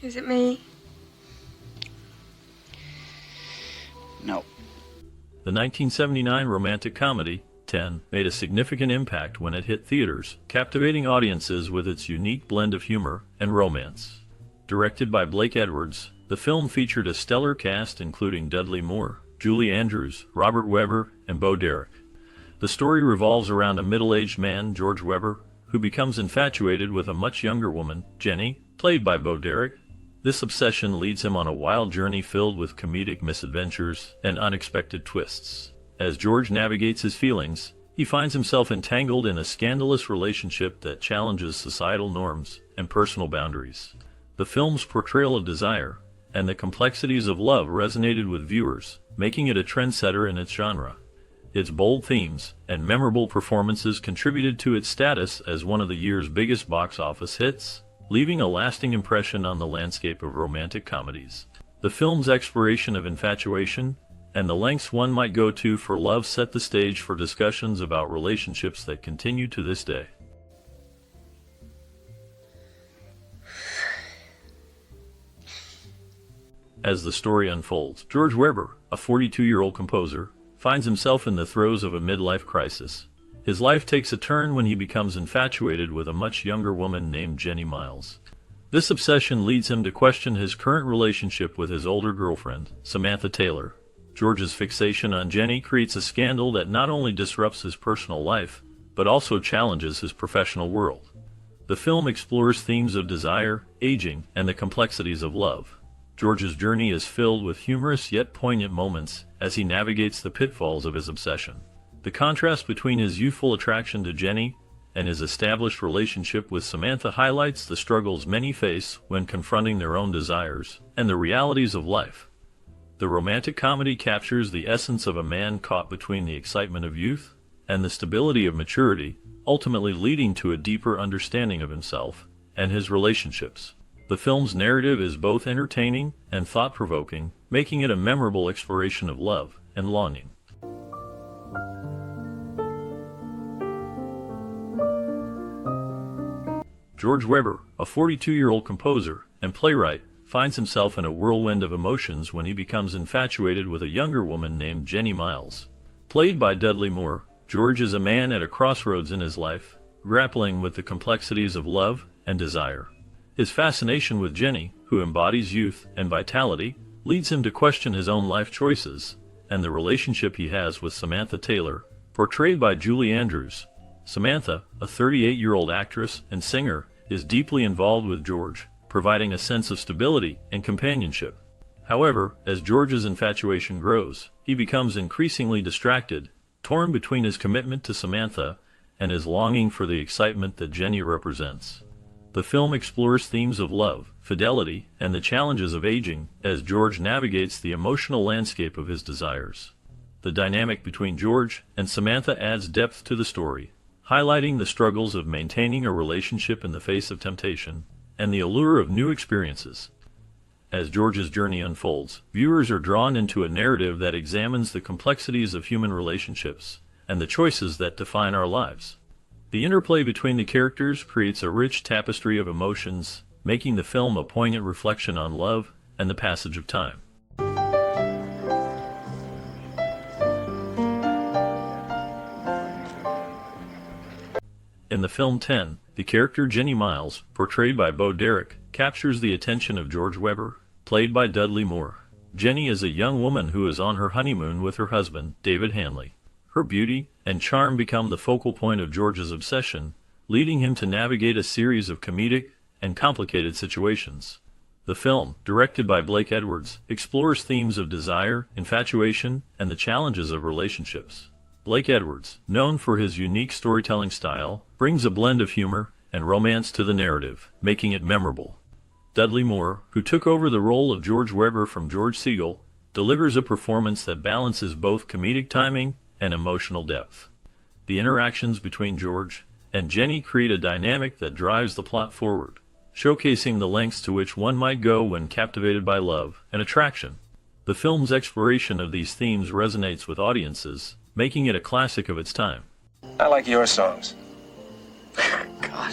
Is it me? No. The 1979 romantic comedy, 10, made a significant impact when it hit theaters, captivating audiences with its unique blend of humor and romance. Directed by Blake Edwards, the film featured a stellar cast including Dudley Moore, Julie Andrews, Robert Webber, and Bo Derek. The story revolves around a middle-aged man, George Webber, who becomes infatuated with a much younger woman, Jenny, played by Bo Derek. This obsession leads him on a wild journey filled with comedic misadventures and unexpected twists. As George navigates his feelings, he finds himself entangled in a scandalous relationship that challenges societal norms and personal boundaries. The film's portrayal of desire and the complexities of love resonated with viewers, making it a trendsetter in its genre. Its bold themes and memorable performances contributed to its status as one of the year's biggest box office hits, leaving a lasting impression on the landscape of romantic comedies. The film's exploration of infatuation and the lengths one might go to for love set the stage for discussions about relationships that continue to this day. As the story unfolds, George Webber, a 42-year-old composer, finds himself in the throes of a midlife crisis. His life takes a turn when he becomes infatuated with a much younger woman named Jenny Miles. This obsession leads him to question his current relationship with his older girlfriend, Samantha Taylor. George's fixation on Jenny creates a scandal that not only disrupts his personal life, but also challenges his professional world. The film explores themes of desire, aging, and the complexities of love. George's journey is filled with humorous yet poignant moments as he navigates the pitfalls of his obsession. The contrast between his youthful attraction to Jenny and his established relationship with Samantha highlights the struggles many face when confronting their own desires and the realities of life. The romantic comedy captures the essence of a man caught between the excitement of youth and the stability of maturity, ultimately leading to a deeper understanding of himself and his relationships. The film's narrative is both entertaining and thought-provoking, making it a memorable exploration of love and longing. George Webber, a 42-year-old composer and playwright, finds himself in a whirlwind of emotions when he becomes infatuated with a younger woman named Jenny Miles. Played by Dudley Moore, George is a man at a crossroads in his life, grappling with the complexities of love and desire. His fascination with Jenny, who embodies youth and vitality, leads him to question his own life choices and the relationship he has with Samantha Taylor, portrayed by Julie Andrews. Samantha, a 38-year-old actress and singer, is deeply involved with George, providing a sense of stability and companionship. However, as George's infatuation grows, he becomes increasingly distracted, torn between his commitment to Samantha and his longing for the excitement that Jenny represents. The film explores themes of love, fidelity, and the challenges of aging as George navigates the emotional landscape of his desires. The dynamic between George and Samantha adds depth to the story, highlighting the struggles of maintaining a relationship in the face of temptation and the allure of new experiences. As George's journey unfolds, viewers are drawn into a narrative that examines the complexities of human relationships and the choices that define our lives. The interplay between the characters creates a rich tapestry of emotions, making the film a poignant reflection on love and the passage of time. In the film 10, the character Jenny Miles, portrayed by Bo Derek, captures the attention of George Webber, played by Dudley Moore. Jenny is a young woman who is on her honeymoon with her husband, David Hanley. Her beauty and charm become the focal point of George's obsession, leading him to navigate a series of comedic and complicated situations. The film, directed by Blake Edwards, explores themes of desire, infatuation, and the challenges of relationships. Blake Edwards, known for his unique storytelling style, brings a blend of humor and romance to the narrative, making it memorable. Dudley Moore, who took over the role of George Webber from George Segal, delivers a performance that balances both comedic timing and emotional depth. The interactions between George and Jenny create a dynamic that drives the plot forward, showcasing the lengths to which one might go when captivated by love and attraction. The film's exploration of these themes resonates with audiences, making it a classic of its time. I like your songs. God.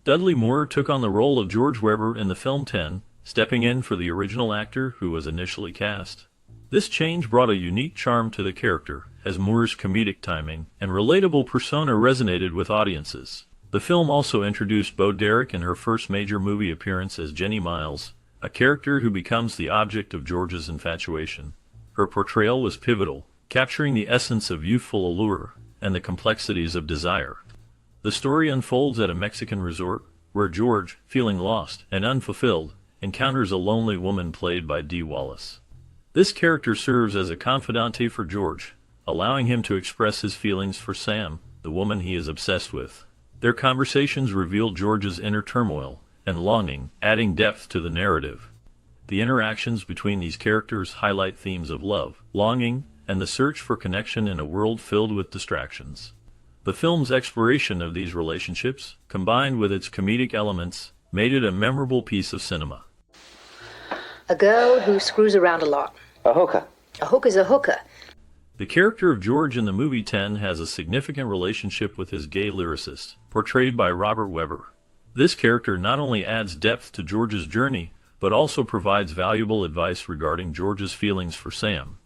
Dudley Moore took on the role of George Webber in the film 10, stepping in for the original actor who was initially cast. This change brought a unique charm to the character, as Moore's comedic timing and relatable persona resonated with audiences. The film also introduced Bo Derek in her first major movie appearance as Jenny Miles, a character who becomes the object of George's infatuation. Her portrayal was pivotal, capturing the essence of youthful allure and the complexities of desire. The story unfolds at a Mexican resort, where George, feeling lost and unfulfilled, encounters a lonely woman played by Dee Wallace. This character serves as a confidante for George, allowing him to express his feelings for Sam, the woman he is obsessed with. Their conversations reveal George's inner turmoil and longing, adding depth to the narrative. The interactions between these characters highlight themes of love, longing, and the search for connection in a world filled with distractions. The film's exploration of these relationships, combined with its comedic elements, made it a memorable piece of cinema. A girl who screws around a lot. A hooker. A hooker's a hooker. The character of George in the movie 10 has a significant relationship with his gay lyricist, portrayed by Robert Webber. This character not only adds depth to George's journey, but also provides valuable advice regarding George's feelings for Sam.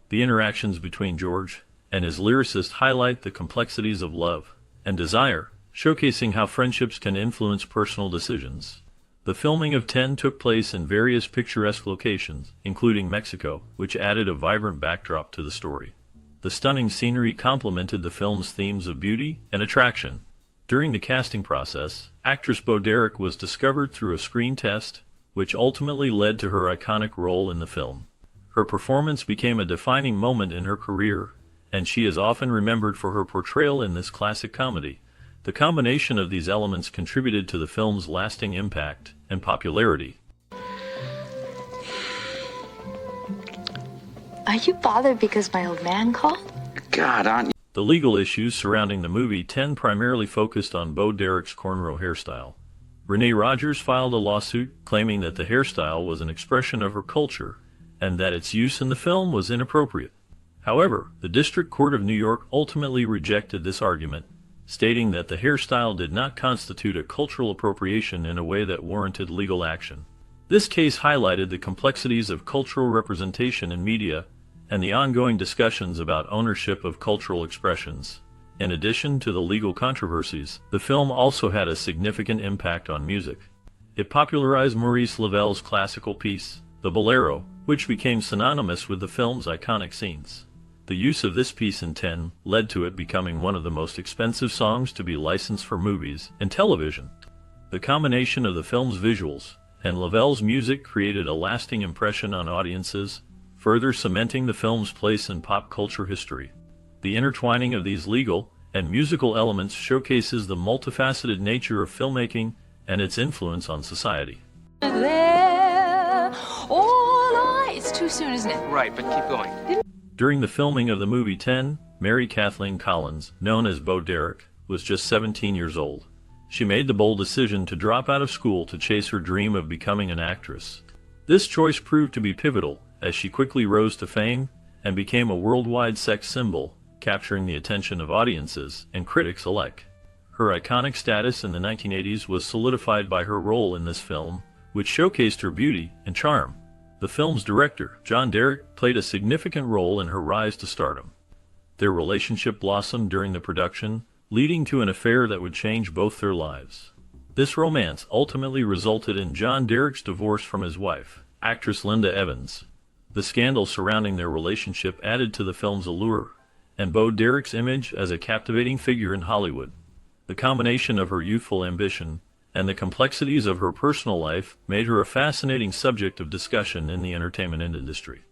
The interactions between George and his lyricist highlight the complexities of love and desire, showcasing how friendships can influence personal decisions. The filming of 10 took place in various picturesque locations, including Mexico, which added a vibrant backdrop to the story. The stunning scenery complemented the film's themes of beauty and attraction. During the casting process, actress Bo Derek was discovered through a screen test, which ultimately led to her iconic role in the film. Her performance became a defining moment in her career, and she is often remembered for her portrayal in this classic comedy. The combination of these elements contributed to the film's lasting impact and popularity. Are you bothered because my old man called? God, aren't you? The legal issues surrounding the movie 10 primarily focused on Bo Derek's cornrow hairstyle. Renee Rogers filed a lawsuit claiming that the hairstyle was an expression of her culture and that its use in the film was inappropriate. However, the District Court of New York ultimately rejected this argument, stating that the hairstyle did not constitute a cultural appropriation in a way that warranted legal action. This case highlighted the complexities of cultural representation in media and the ongoing discussions about ownership of cultural expressions. In addition to the legal controversies, the film also had a significant impact on music. It popularized Maurice Ravel's classical piece, The Bolero, which became synonymous with the film's iconic scenes. The use of this piece in 10 led to it becoming one of the most expensive songs to be licensed for movies and television. The combination of the film's visuals and Ravel's music created a lasting impression on audiences, further cementing the film's place in pop culture history. The intertwining of these legal and musical elements showcases the multifaceted nature of filmmaking and its influence on society. There, it's too soon, isn't it? Right, but keep going. During the filming of the movie 10, Mary Kathleen Collins, known as Bo Derek, was just 17 years old. She made the bold decision to drop out of school to chase her dream of becoming an actress. This choice proved to be pivotal, as she quickly rose to fame and became a worldwide sex symbol, capturing the attention of audiences and critics alike. Her iconic status in the 1980s was solidified by her role in this film, which showcased her beauty and charm. The film's director, John Derek, played a significant role in her rise to stardom. Their relationship blossomed during the production, leading to an affair that would change both their lives. This romance ultimately resulted in John Derek's divorce from his wife, actress Linda Evans. The scandal surrounding their relationship added to the film's allure, and Bo Derek's image as a captivating figure in Hollywood. The combination of her youthful ambition and the complexities of her personal life made her a fascinating subject of discussion in the entertainment industry.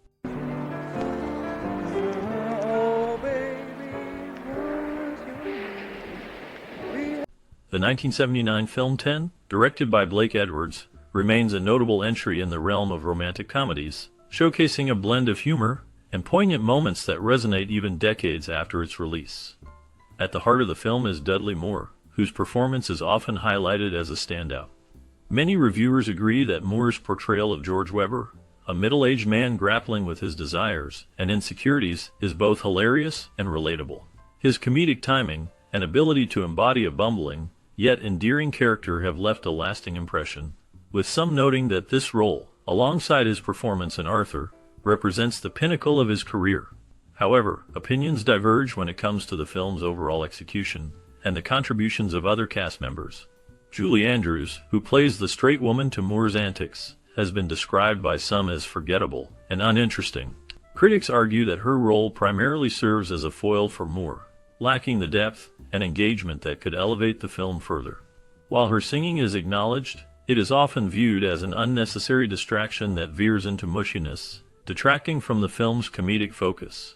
The 1979 film 10, directed by Blake Edwards, remains a notable entry in the realm of romantic comedies, showcasing a blend of humor and poignant moments that resonate even decades after its release. At the heart of the film is Dudley Moore, whose performance is often highlighted as a standout. Many reviewers agree that Moore's portrayal of George Webber, a middle-aged man grappling with his desires and insecurities, is both hilarious and relatable. His comedic timing and ability to embody a bumbling, yet endearing character have left a lasting impression, with some noting that this role, alongside his performance in Arthur, represents the pinnacle of his career. However, opinions diverge when it comes to the film's overall execution and the contributions of other cast members. Julie Andrews, who plays the straight woman to Moore's antics, has been described by some as forgettable and uninteresting. Critics argue that her role primarily serves as a foil for Moore, lacking the depth and engagement that could elevate the film further. While her singing is acknowledged, it is often viewed as an unnecessary distraction that veers into mushiness, detracting from the film's comedic focus.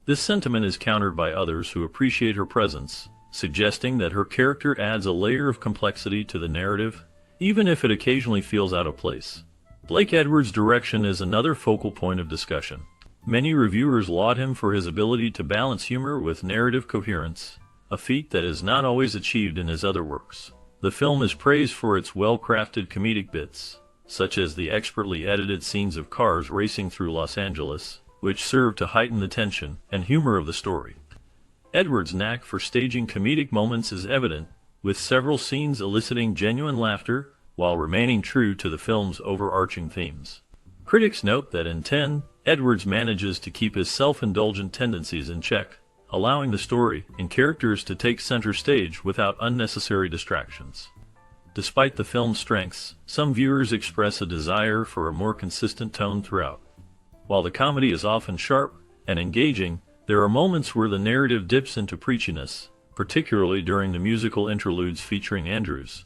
This sentiment is countered by others who appreciate her presence, suggesting that her character adds a layer of complexity to the narrative, even if it occasionally feels out of place. Blake Edwards' direction is another focal point of discussion. Many reviewers laud him for his ability to balance humor with narrative coherence, a feat that is not always achieved in his other works. The film is praised for its well-crafted comedic bits, such as the expertly edited scenes of cars racing through Los Angeles, which serve to heighten the tension and humor of the story. Edwards' knack for staging comedic moments is evident, with several scenes eliciting genuine laughter while remaining true to the film's overarching themes. Critics note that in 10, Edwards manages to keep his self-indulgent tendencies in check, allowing the story and characters to take center stage without unnecessary distractions. Despite the film's strengths, some viewers express a desire for a more consistent tone throughout. While the comedy is often sharp and engaging, there are moments where the narrative dips into preachiness, particularly during the musical interludes featuring Andrews.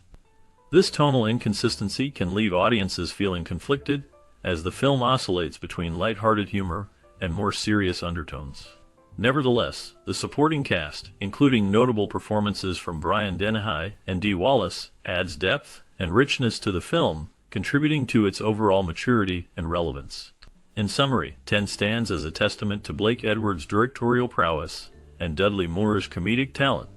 This tonal inconsistency can leave audiences feeling conflicted, as the film oscillates between lighthearted humor and more serious undertones. Nevertheless, the supporting cast, including notable performances from Brian Dennehy and Dee Wallace, adds depth and richness to the film, contributing to its overall maturity and relevance. In summary, 10 stands as a testament to Blake Edwards' directorial prowess and Dudley Moore's comedic talent.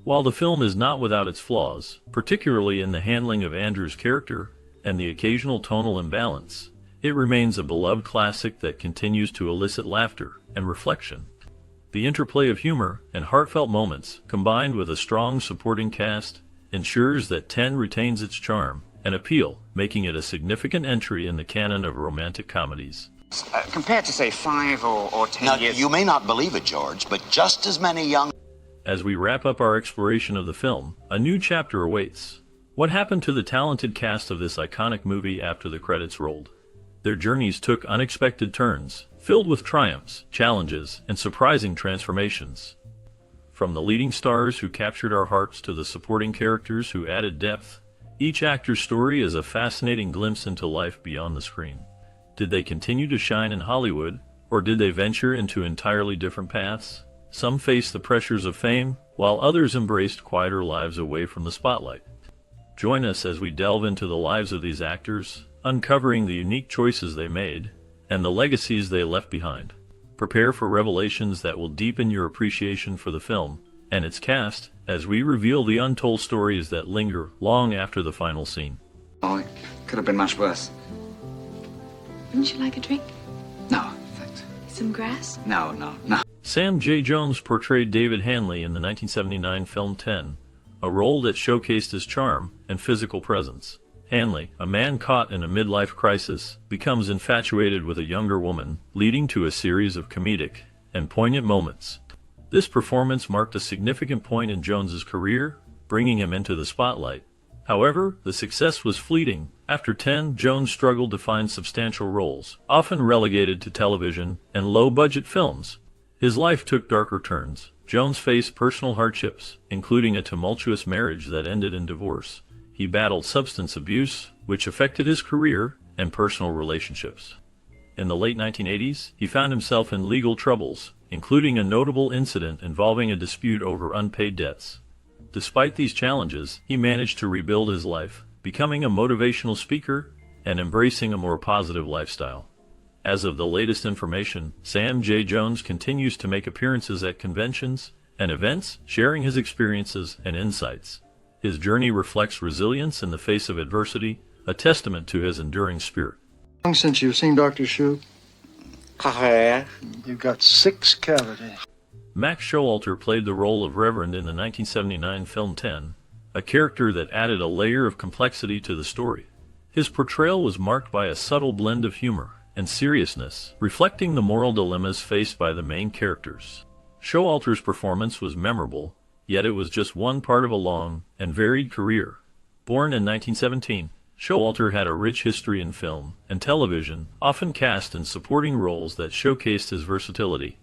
While the film is not without its flaws, particularly in the handling of Andrews' character and the occasional tonal imbalance, it remains a beloved classic that continues to elicit laughter and reflection. The interplay of humor and heartfelt moments, combined with a strong supporting cast, ensures that 10 retains its charm and appeal, making it a significant entry in the canon of romantic comedies. Compared to, say, 5 or 10 Now, years... you may not believe it, George, but just as many young... As we wrap up our exploration of the film, a new chapter awaits. What happened to the talented cast of this iconic movie after the credits rolled? Their journeys took unexpected turns, filled with triumphs, challenges, and surprising transformations. From the leading stars who captured our hearts to the supporting characters who added depth, each actor's story is a fascinating glimpse into life beyond the screen. Did they continue to shine in Hollywood, or did they venture into entirely different paths? Some faced the pressures of fame, while others embraced quieter lives away from the spotlight. Join us as we delve into the lives of these actors, uncovering the unique choices they made and the legacies they left behind. Prepare for revelations that will deepen your appreciation for the film and its cast as we reveal the untold stories that linger long after the final scene. Oh, it could have been much worse. Wouldn't you like a drink? No, thanks. Some grass? No. Sam J. Jones portrayed David Hanley in the 1979 film 10, a role that showcased his charm and physical presence. Hanley, a man caught in a midlife crisis, becomes infatuated with a younger woman, leading to a series of comedic and poignant moments. This performance marked a significant point in Jones's career, bringing him into the spotlight. However, the success was fleeting. After 10, Jones struggled to find substantial roles, often relegated to television and low-budget films. His life took darker turns. Jones faced personal hardships, including a tumultuous marriage that ended in divorce. He battled substance abuse, which affected his career and personal relationships. In the late 1980s, he found himself in legal troubles, including a notable incident involving a dispute over unpaid debts. Despite these challenges, he managed to rebuild his life, becoming a motivational speaker and embracing a more positive lifestyle. As of the latest information, Sam J. Jones continues to make appearances at conventions and events, sharing his experiences and insights. His journey reflects resilience in the face of adversity, a testament to his enduring spirit. Long since you've seen Dr. Shu? ค่อยๆ You've got 6 cavities. Max Showalter played the role of Reverend in the 1979 film 10, a character that added a layer of complexity to the story. His portrayal was marked by a subtle blend of humor and seriousness, reflecting the moral dilemmas faced by the main characters. Showalter's performance was memorable, yet it was just one part of a long and varied career. Born in 1917, Showalter had a rich history in film and television, often cast in supporting roles that showcased his versatility.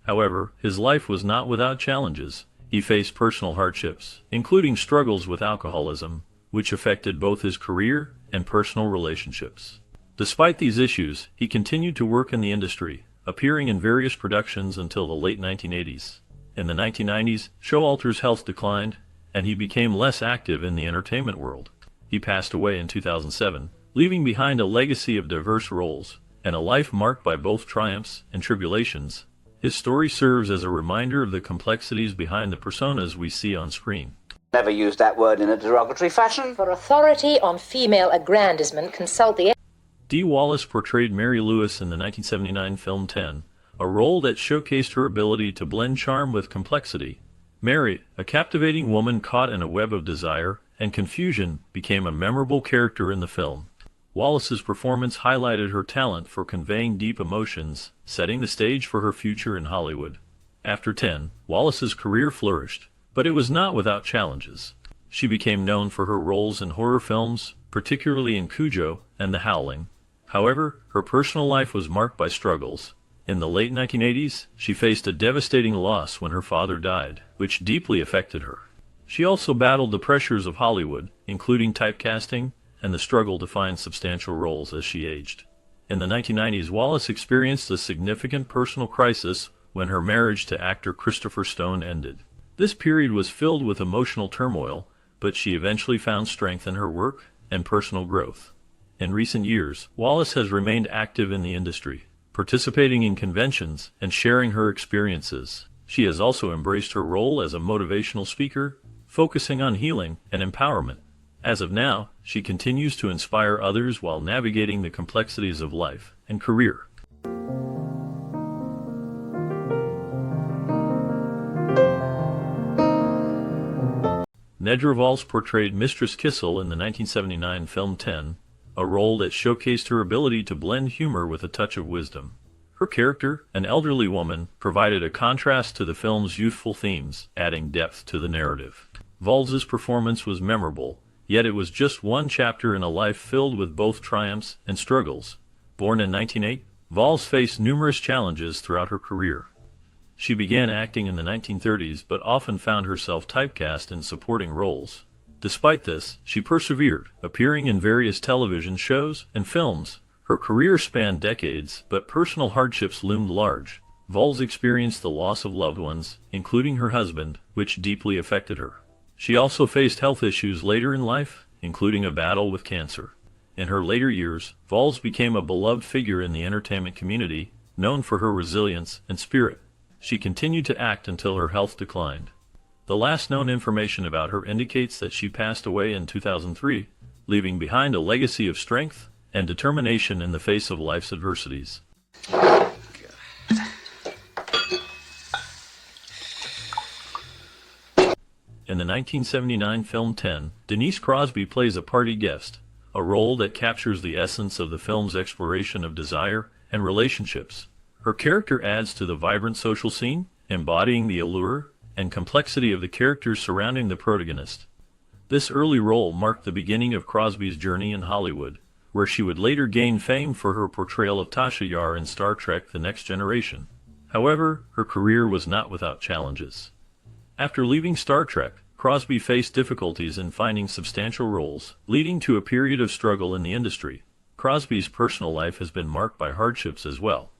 However, his life was not without challenges. He faced personal hardships, including struggles with alcoholism, which affected both his career and personal relationships. Despite these issues, he continued to work in the industry, appearing in various productions until the late 1980s. In the 1990s, Showalter's health declined, and he became less active in the entertainment world. He passed away in 2007, leaving behind a legacy of diverse roles and a life marked by both triumphs and tribulations. His story serves as a reminder of the complexities behind the personas we see on screen. Never used that word in a derogatory fashion. For authority on female aggrandizement, consult the... Dee Wallace portrayed Mary Lewis in the 1979 film 10, a role that showcased her ability to blend charm with complexity. Mary, a captivating woman caught in a web of desire and confusion, became a memorable character in the film. Wallace's performance highlighted her talent for conveying deep emotions, setting the stage for her future in Hollywood. After 10, Wallace's career flourished, but it was not without challenges. She became known for her roles in horror films, particularly in Cujo and The Howling. However, her personal life was marked by struggles. In the late 1980s, she faced a devastating loss when her father died, which deeply affected her. She also battled the pressures of Hollywood, including typecasting and the struggle to find substantial roles as she aged. In the 1990s, Wallace experienced a significant personal crisis when her marriage to actor Christopher Stone ended. This period was filled with emotional turmoil, but she eventually found strength in her work and personal growth. In recent years, Wallace has remained active in the industry, participating in conventions and sharing her experiences. She has also embraced her role as a motivational speaker, focusing on healing and empowerment. As of now, she continues to inspire others while navigating the complexities of life and career. Nedra Valls portrayed Mistress Kissel in the 1979 film 10, a role that showcased her ability to blend humor with a touch of wisdom. Her character, an elderly woman, provided a contrast to the film's youthful themes, adding depth to the narrative. Valls's performance was memorable, yet it was just one chapter in a life filled with both triumphs and struggles. Born in 1908, Valls faced numerous challenges throughout her career. She began acting in the 1930s but often found herself typecast in supporting roles. Despite this, she persevered, appearing in various television shows and films. Her career spanned decades, but personal hardships loomed large. Valls experienced the loss of loved ones, including her husband, which deeply affected her. She also faced health issues later in life, including a battle with cancer. In her later years, Valls became a beloved figure in the entertainment community, known for her resilience and spirit. She continued to act until her health declined. The last known information about her indicates that she passed away in 2003, leaving behind a legacy of strength and determination in the face of life's adversities. In the 1979 film 10, Denise Crosby plays a party guest, a role that captures the essence of the film's exploration of desire and relationships. Her character adds to the vibrant social scene, embodying the allure and complexity of the characters surrounding the protagonist. This early role marked the beginning of Crosby's journey in Hollywood, where she would later gain fame for her portrayal of Tasha Yar in Star Trek: The Next Generation. However, her career was not without challenges. After leaving Star Trek, Crosby faced difficulties in finding substantial roles, leading to a period of struggle in the industry. Crosby's personal life has been marked by hardships as well.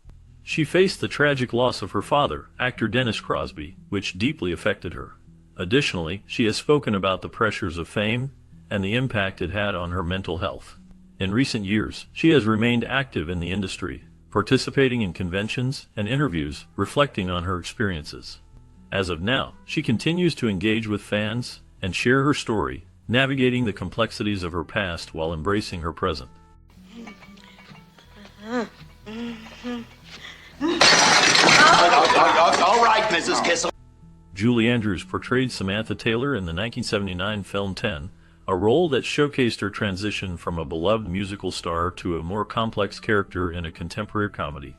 She faced the tragic loss of her father, actor Dennis Crosby, which deeply affected her. Additionally, she has spoken about the pressures of fame and the impact it had on her mental health. In recent years, she has remained active in the industry, participating in conventions and interviews, reflecting on her experiences. As of now, she continues to engage with fans and share her story, navigating the complexities of her past while embracing her present. All right, Mrs. Kissel. Julie Andrews portrayed Samantha Taylor in the 1979 film 10, a role that showcased her transition from a beloved musical star to a more complex character in a contemporary comedy.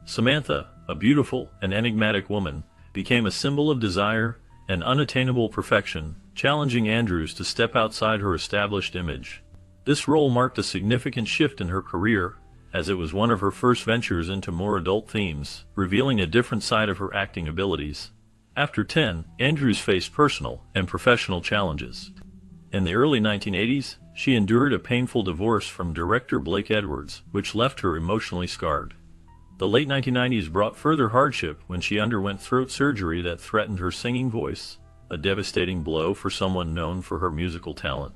Samantha, a beautiful and enigmatic woman, became a symbol of desire and unattainable perfection, challenging Andrews to step outside her established image. This role marked a significant shift in her career, as it was one of her first ventures into more adult themes, revealing a different side of her acting abilities. After 10, Andrews faced personal and professional challenges. In the early 1980s, she endured a painful divorce from director Blake Edwards, which left her emotionally scarred. The late 1990s brought further hardship when she underwent throat surgery that threatened her singing voice, a devastating blow for someone known for her musical talent.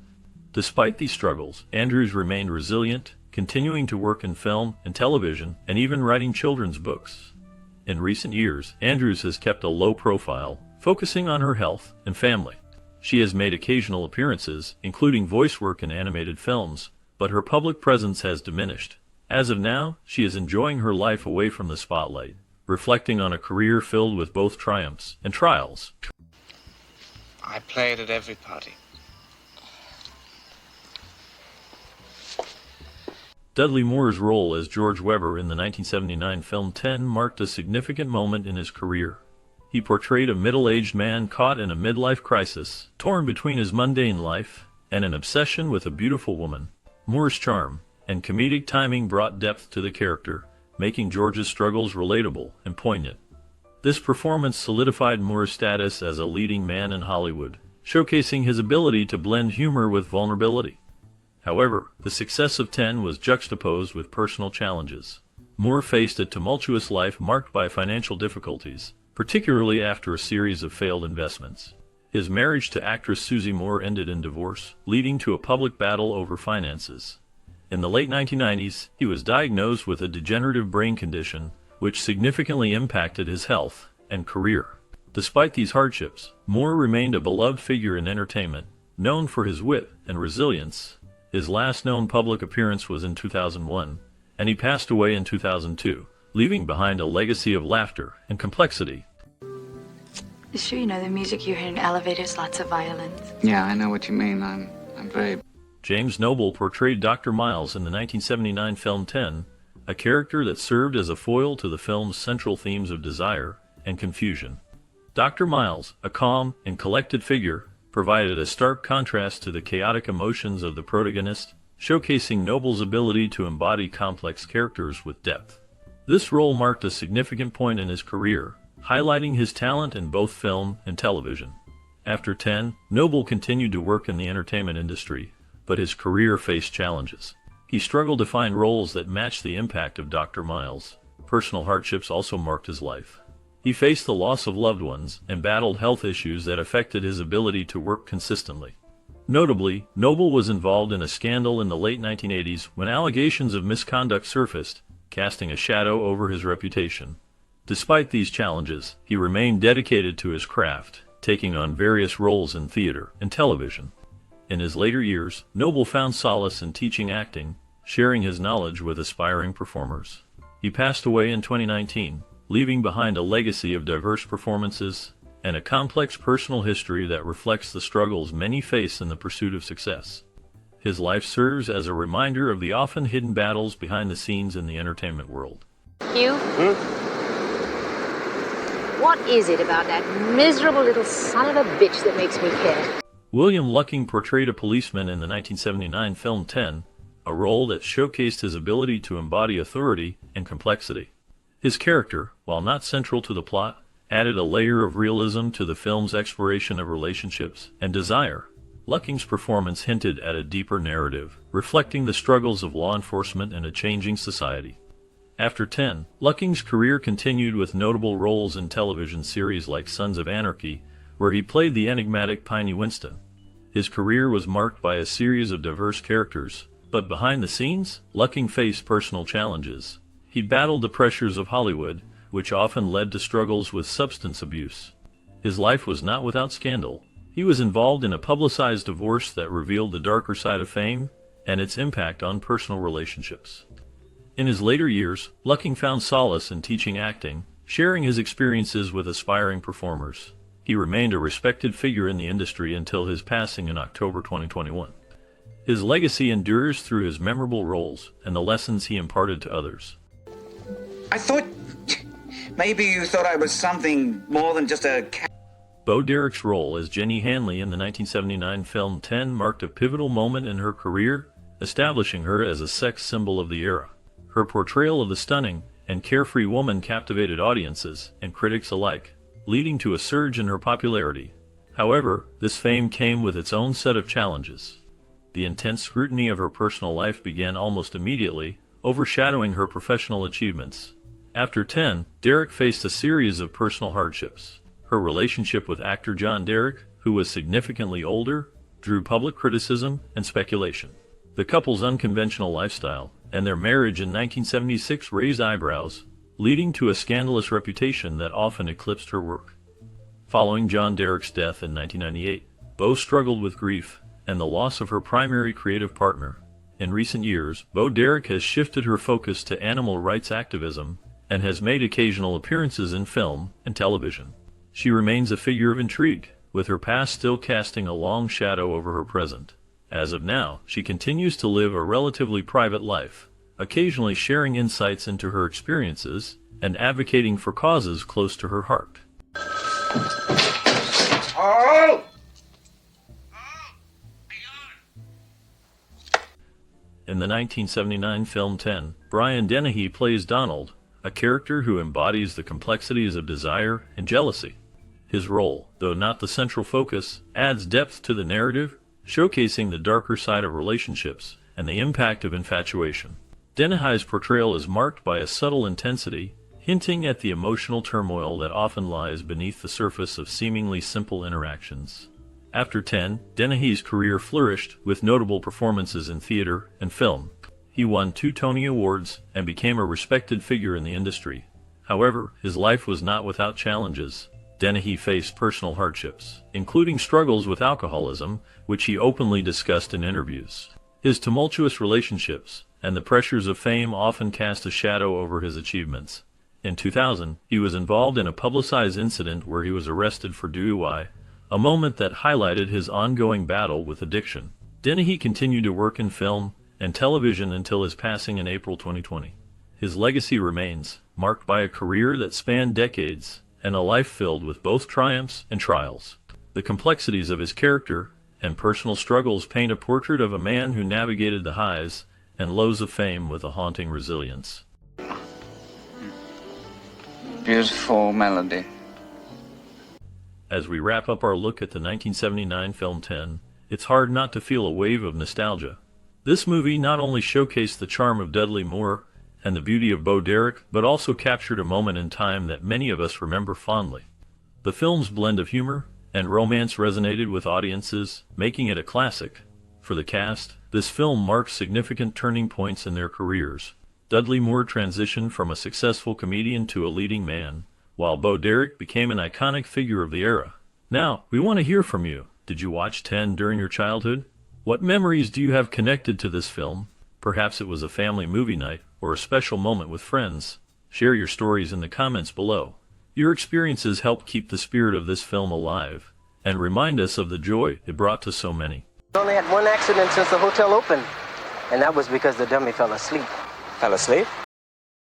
Despite these struggles, Andrews remained resilient, continuing to work in film and television, and even writing children's books. In recent years, Andrews has kept a low profile, focusing on her health and family. She has made occasional appearances, including voice work in animated films, but her public presence has diminished. As of now, she is enjoying her life away from the spotlight, reflecting on a career filled with both triumphs and trials. I played at every party. Dudley Moore's role as George Webber in the 1979 film 10 marked a significant moment in his career. He portrayed a middle-aged man caught in a midlife crisis, torn between his mundane life and an obsession with a beautiful woman. Moore's charm and comedic timing brought depth to the character, making George's struggles relatable and poignant. This performance solidified Moore's status as a leading man in Hollywood, showcasing his ability to blend humor with vulnerability. However, the success of 10 was juxtaposed with personal challenges. Moore faced a tumultuous life marked by financial difficulties, particularly after a series of failed investments. His marriage to actress Susie Moore ended in divorce, leading to a public battle over finances. In the late 1990s, he was diagnosed with a degenerative brain condition, which significantly impacted his health and career. Despite these hardships, Moore remained a beloved figure in entertainment, known for his wit and resilience. His last known public appearance was in 2001, and he passed away in 2002, leaving behind a legacy of laughter and complexity. You sure you know the music you hear in elevators? Lots of violins. Yeah, I know what you mean. I'm very... James Noble portrayed Dr. Miles in the 1979 film 10, a character that served as a foil to the film's central themes of desire and confusion. Dr. Miles, a calm and collected figure, provided a stark contrast to the chaotic emotions of the protagonist, showcasing Noble's ability to embody complex characters with depth. This role marked a significant point in his career, highlighting his talent in both film and television. After 10, Noble continued to work in the entertainment industry, but his career faced challenges. He struggled to find roles that matched the impact of Dr. Miles. Personal hardships also marked his life. He faced the loss of loved ones and battled health issues that affected his ability to work consistently. Notably, Noble was involved in a scandal in the late 1980s when allegations of misconduct surfaced, casting a shadow over his reputation. Despite these challenges, he remained dedicated to his craft, taking on various roles in theater and television. In his later years, Noble found solace in teaching acting, sharing his knowledge with aspiring performers. He passed away in 2019, leaving behind a legacy of diverse performances and a complex personal history that reflects the struggles many face in the pursuit of success. His life serves as a reminder of the often hidden battles behind the scenes in the entertainment world. Hugh? What is it about that miserable little son of a bitch that makes me care? William Lucking portrayed a policeman in the 1979 film 10, a role that showcased his ability to embody authority and complexity. His character, while not central to the plot, added a layer of realism to the film's exploration of relationships and desire. Lucking's performance hinted at a deeper narrative, reflecting the struggles of law enforcement in a changing society. After 10, Lucking's career continued with notable roles in television series like Sons of Anarchy, where he played the enigmatic Piney Winston. His career was marked by a series of diverse characters, but behind the scenes, Lucking faced personal challenges. He battled the pressures of Hollywood, which often led to struggles with substance abuse. His life was not without scandal. He was involved in a publicized divorce that revealed the darker side of fame and its impact on personal relationships. In his later years, Lucking found solace in teaching acting, sharing his experiences with aspiring performers. He remained a respected figure in the industry until his passing in October 2021. His legacy endures through his memorable roles and the lessons he imparted to others. I thought maybe you thought I was something more than just a cat. Bo Derek's role as Jenny Hanley in the 1979 film 10 marked a pivotal moment in her career, establishing her as a sex symbol of the era. Her portrayal of the stunning and carefree woman captivated audiences and critics alike, leading to a surge in her popularity. However, this fame came with its own set of challenges. The intense scrutiny of her personal life began almost immediately, overshadowing her professional achievements. After 10, Derek faced a series of personal hardships. Her relationship with actor John Derek, who was significantly older, drew public criticism and speculation. The couple's unconventional lifestyle and their marriage in 1976 raised eyebrows, leading to a scandalous reputation that often eclipsed her work. Following John Derek's death in 1998, Bo struggled with grief and the loss of her primary creative partner. In recent years, Bo Derek has shifted her focus to animal rights activism and has made occasional appearances in film and television. She remains a figure of intrigue, with her past still casting a long shadow over her present. As of now, she continues to live a relatively private life, occasionally sharing insights into her experiences and advocating for causes close to her heart. Oh! In the 1979 film 10, Brian Dennehy plays Donald, a character who embodies the complexities of desire and jealousy. His role, though not the central focus, adds depth to the narrative, showcasing the darker side of relationships and the impact of infatuation. Dennehy's portrayal is marked by a subtle intensity, hinting at the emotional turmoil that often lies beneath the surface of seemingly simple interactions. After 10, Dennehy's career flourished with notable performances in theater and film. He won 2 Tony Awards and became a respected figure in the industry. However, his life was not without challenges. Dennehy faced personal hardships, including struggles with alcoholism, which he openly discussed in interviews. His tumultuous relationships and the pressures of fame often cast a shadow over his achievements. In 2000, he was involved in a publicized incident where he was arrested for DUI, a moment that highlighted his ongoing battle with addiction. Dennehy continued to work in film and television until his passing in April 2020. His legacy remains, marked by a career that spanned decades and a life filled with both triumphs and trials. The complexities of his character and personal struggles paint a portrait of a man who navigated the highs and lows of fame with a haunting resilience. Beautiful melody. As we wrap up our look at the 1979 film 10, it's hard not to feel a wave of nostalgia. This movie not only showcased the charm of Dudley Moore and the beauty of Bo Derek, but also captured a moment in time that many of us remember fondly. The film's blend of humor and romance resonated with audiences, making it a classic. For the cast, this film marks significant turning points in their careers. Dudley Moore transitioned from a successful comedian to a leading man, while Bo Derek became an iconic figure of the era. Now, we want to hear from you. Did you watch 10 during your childhood? What memories do you have connected to this film? Perhaps it was a family movie night or a special moment with friends. Share your stories in the comments below. Your experiences help keep the spirit of this film alive and remind us of the joy it brought to so many. We only had one accident since the hotel opened, and that was because the dummy fell asleep. Fell asleep?